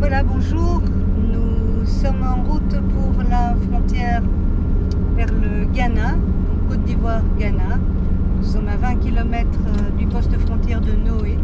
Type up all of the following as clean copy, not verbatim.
Voilà, bonjour. Nous sommes en route pour la frontière vers le Ghana, Côte d'Ivoire-Ghana. Nous sommes à 20 km du poste frontière de Noé.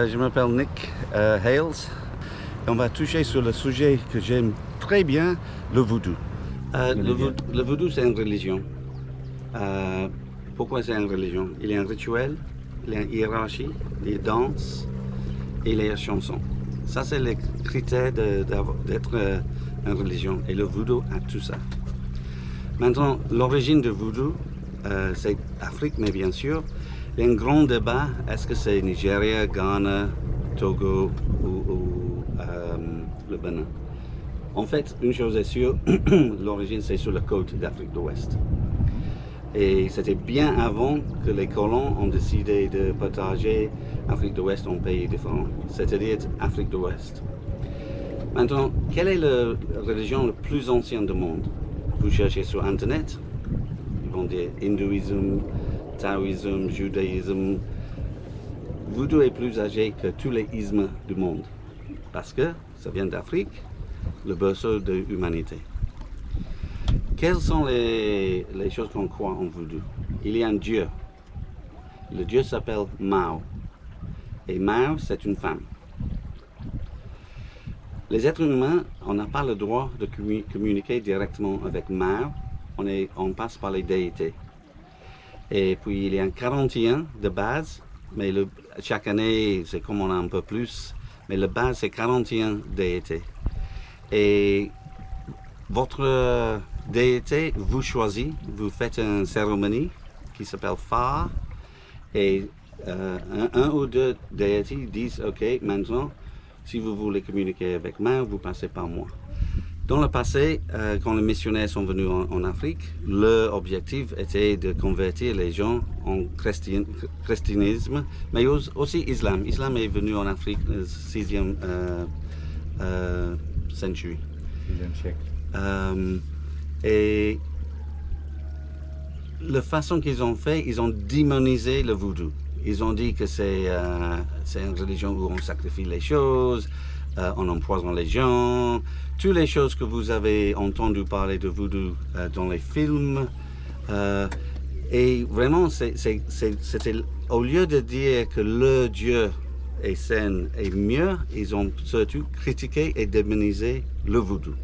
Je m'appelle Nick Hales et on va toucher sur le sujet que j'aime très bien, le vaudou. Le vaudou, c'est une religion. Pourquoi c'est une religion? Il y a un rituel, il y a une hiérarchie, les danses et les chansons. Ça, c'est les critères d'être une religion et le vaudou a tout ça. Maintenant, l'origine du vaudou, c'est Afrique, mais bien sûr, il y a un grand débat, est-ce que c'est Nigeria, Ghana, Togo ou le Bénin? En fait, une chose est sûre, l'origine c'est sur la côte d'Afrique de l'Ouest. Et c'était bien avant que les colons ont décidé de partager Afrique de l'Ouest en pays différents, c'est-à-dire Afrique de l'Ouest. Maintenant, quelle est la religion la plus ancienne du monde? Vous cherchez sur Internet, ils vont dire hindouisme, taoïsme, judaïsme. Vaudou est plus âgé que tous les ismes du monde parce que ça vient d'Afrique, le berceau de l'humanité. Quelles sont les choses qu'on croit en vaudou? Il y a un dieu. Le dieu s'appelle Mao. Et Mao, c'est une femme. Les êtres humains, on n'a pas le droit de communiquer directement avec Mao. On passe par les déités. Et puis il y a un 41 de base, mais chaque année, c'est comme on a un peu plus, mais la base c'est 41 déités. Et votre déité, vous choisissez, vous faites une cérémonie qui s'appelle phare, et un ou deux déités disent, ok, maintenant, si vous voulez communiquer avec moi, vous passez par moi. Dans le passé, quand les missionnaires sont venus en Afrique, leur objectif était de convertir les gens en christianisme, mais aussi islam. L'islam est venu en Afrique au 6e century. 6e siècle. Et la façon qu'ils ont fait, ils ont démonisé le vaudou. Ils ont dit que c'est une religion où on sacrifie les choses, on empoisonne les gens, toutes les choses que vous avez entendu parler de voodoo dans les films. Et vraiment, c'était au lieu de dire que le Dieu est sain et mieux, ils ont surtout critiqué et démonisé le voodoo.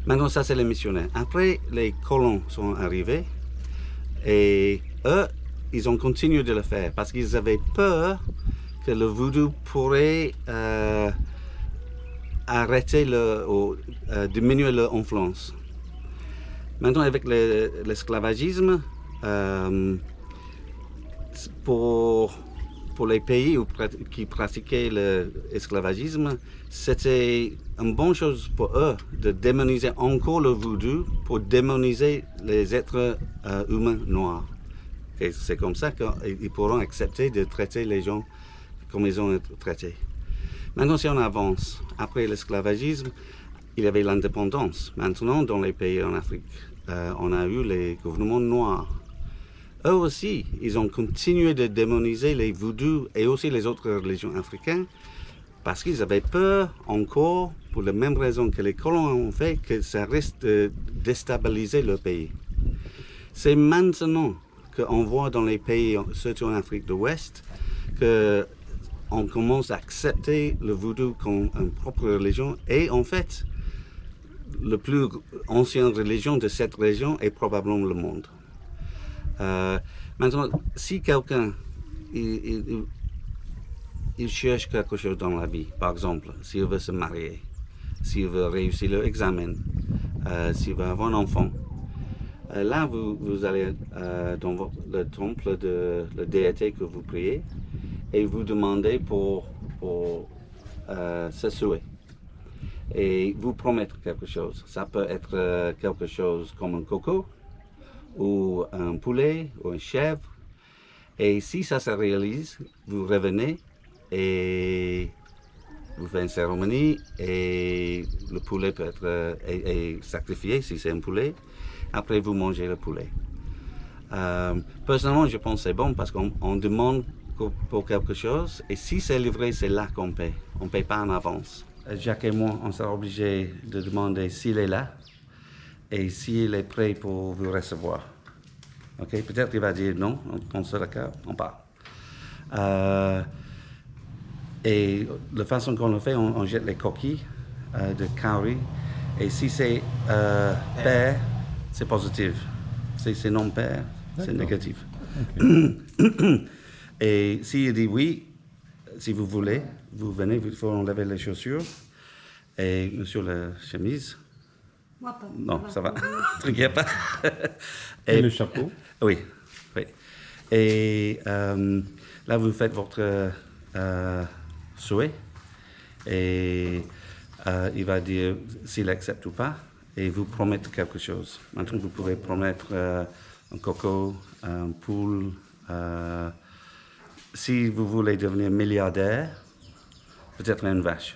Maintenant, ça, c'est les missionnaires. Après, les colons sont arrivés et eux, ils ont continué de le faire parce qu'ils avaient peur que le voodoo pourrait arrêter ou diminuer leur influence. Maintenant, avec l'esclavagisme, pour les pays qui pratiquaient l'esclavagisme, c'était une bonne chose pour eux de démoniser encore le voodoo pour démoniser les êtres humains noirs. Et c'est comme ça qu'ils pourront accepter de traiter les gens comme ils ont été traités. Maintenant, si on avance, après l'esclavagisme, il y avait l'indépendance. Maintenant, dans les pays en Afrique, on a eu les gouvernements noirs. Eux aussi, ils ont continué de démoniser les voodoos et aussi les autres religions africaines parce qu'ils avaient peur encore, pour la même raison que les colons ont fait, que ça risque de déstabiliser leur pays. C'est maintenant qu'on voit dans les pays, surtout en Afrique de l'Ouest, qu'on commence à accepter le voodoo comme une propre religion. Et en fait, la plus ancienne religion de cette région est probablement le monde. Maintenant, si quelqu'un il cherche quelque chose dans la vie, par exemple, s'il veut se marier, s'il veut réussir l'examen, s'il veut avoir un enfant, là, vous allez dans le temple de la déité que vous priez et vous demandez pour ce souhait. Et vous promettre quelque chose. Ça peut être quelque chose comme un coco, ou un poulet, ou un chèvre. Et si ça se réalise, vous revenez et vous faites une cérémonie et le poulet peut être est sacrifié si c'est un poulet. Après, vous mangez le poulet. Personnellement, je pense que c'est bon parce qu'on demande pour quelque chose et si c'est livré, c'est là qu'on paie. On ne paie pas en avance. Jacques et moi, on sera obligés de demander s'il est là et s'il est prêt pour vous recevoir. Ok, peut-être qu'il va dire non, on se regarde, on part. Et de la façon qu'on le fait, on jette les coquilles de cowrie. Et si c'est pair, c'est positif. Si c'est non pair, c'est négatif. Okay. Et s'il dit oui, si vous voulez, vous venez, il faut enlever les chaussures et sur la chemise. Moi pas. Non, ça va. T'inquiète pas. Et le chapeau? Oui, oui. Et là, vous faites votre souhait et il va dire s'il accepte ou pas et vous promettez quelque chose. Maintenant, vous pouvez promettre un coco, un poule. Si vous voulez devenir milliardaire, peut-être une vache.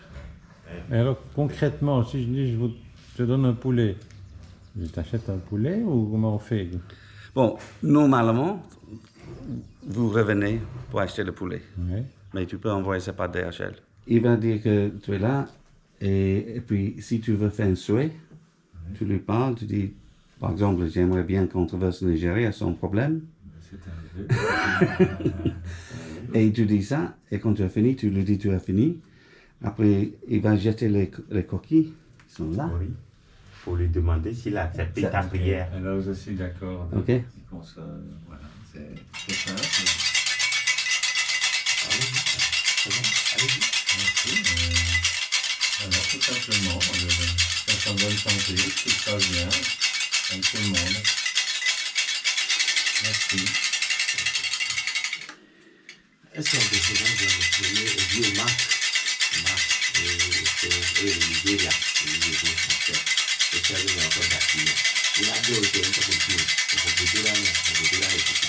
Et alors, concrètement, si je dis je te donne un poulet, je t'achète un poulet ou comment on fait? Bon, normalement, vous revenez pour acheter le poulet. Oui. Mais tu peux envoyer ça par DHL. Il va dire que tu es là et puis si tu veux faire un souhait, tu lui parles, tu dis, par exemple, j'aimerais bien qu'on traverse le Nigeria sans problème. Et tu dis ça, et quand tu as fini, tu lui dis tu as fini. Après, il va jeter les coquilles, ils sont là. Oui, pour lui demander s'il a accepté ta prière. Alors, je suis d'accord. Ok. Voilà, c'est simple. Allez-y. Merci. Alors, tout simplement, être en bonne santé, tout se passe bien, avec tout le monde. Merci. Est-ce qu'on peut souvent donner au vieux Marc, et le Nigeria, et ça lui a encore d'activité. Il a deux autres continuer. On peut dire là, et tout ça.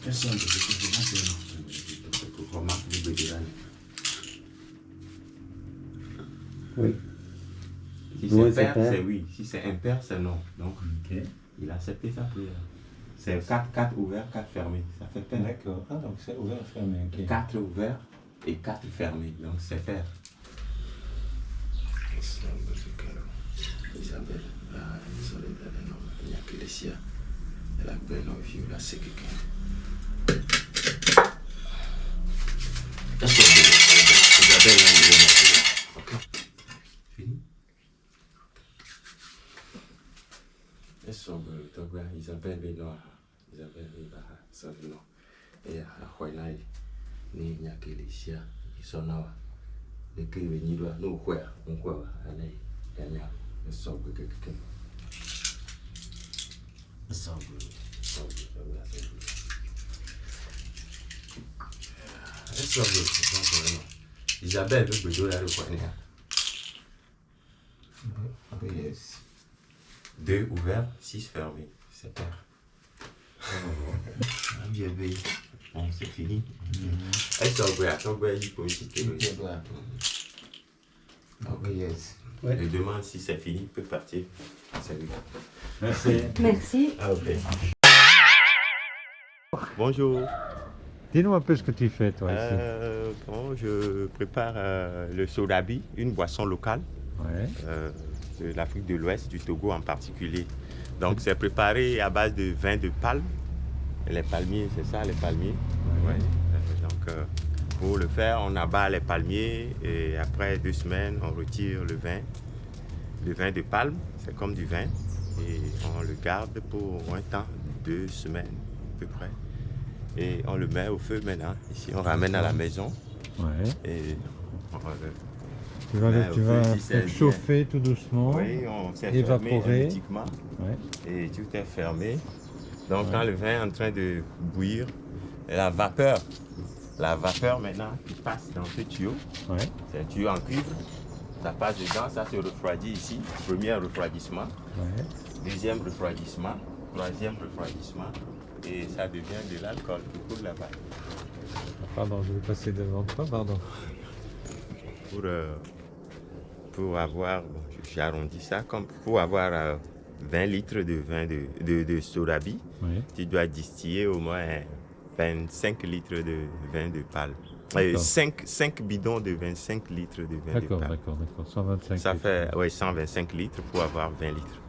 Est-ce qu'on peut souvent pour remarquer le Nigeria? Oui. Si Oui, c'est père, père. c'est oui. Si c'est impair, c'est non. Donc, Ok. il a accepté sa prière. C'est 4 ouverts, 4 fermés. Ça fait peine. D'accord. Ah, donc c'est ouvert et fermé. Ok. 4 ouverts et 4 fermés, donc c'est pair. Isabelle, Soledad, Nyakelesia, la belle of you, la Sekeke. Isabelle, ok. Fini? Et sobre Toga, Isabelle Venoa, Isabelle Venoa, Savino, et à Huanai, ni Nyakelesia, Isonawa, les qui venir là, nous, quoi, on quoi, allez, gagnant. Sobre quelqu'un. Sobre. Isabelle veut que je le poignet. 2 ouverts, 6 fermés. C'est pair. Bon, c'est fini. Et sobre, il faut citer. Je demande si c'est fini, il peut partir. Salut. Merci. Merci. Ah, ok. Bonjour. Dis-nous un peu ce que tu fais, toi, ici. Bon, je prépare le sodabi, une boisson locale Ouais. de l'Afrique de l'Ouest, du Togo en particulier. Donc, c'est préparé à base de vin de palme. Et les palmiers, c'est ça, les palmiers. Ouais. Donc, pour le faire, on abat les palmiers et après 2 semaines, on retire le vin de palme. C'est comme du vin. Et on le garde pour un temps, 2 semaines à peu près. Et on le met au feu maintenant. Ici, on ramène à la maison. Ouais. Et on le... Tu vas faire chauffer tout doucement. Oui, on s'est évaporer. fermé hermétiquement. Ouais. Et tout est fermé. Donc, quand le vin est en train de bouillir, la vapeur maintenant qui passe dans ce tuyau, Ouais. c'est un tuyau en cuivre, ça passe dedans, ça se refroidit ici. Premier refroidissement, Ouais. deuxième refroidissement, troisième refroidissement, et ça devient de l'alcool qui coule là-bas. Pardon, je vais passer devant toi, pardon. Pour avoir, bon, j'arrondis ça, comme pour avoir 20 litres de vin de sodabi, Ouais. tu dois distiller au moins 25 litres de vin de palme. D'accord. 5 bidons de 25 litres de vin de D'accord, palme. d'accord. 125 Ça litres. fait 125 litres pour avoir 20 litres.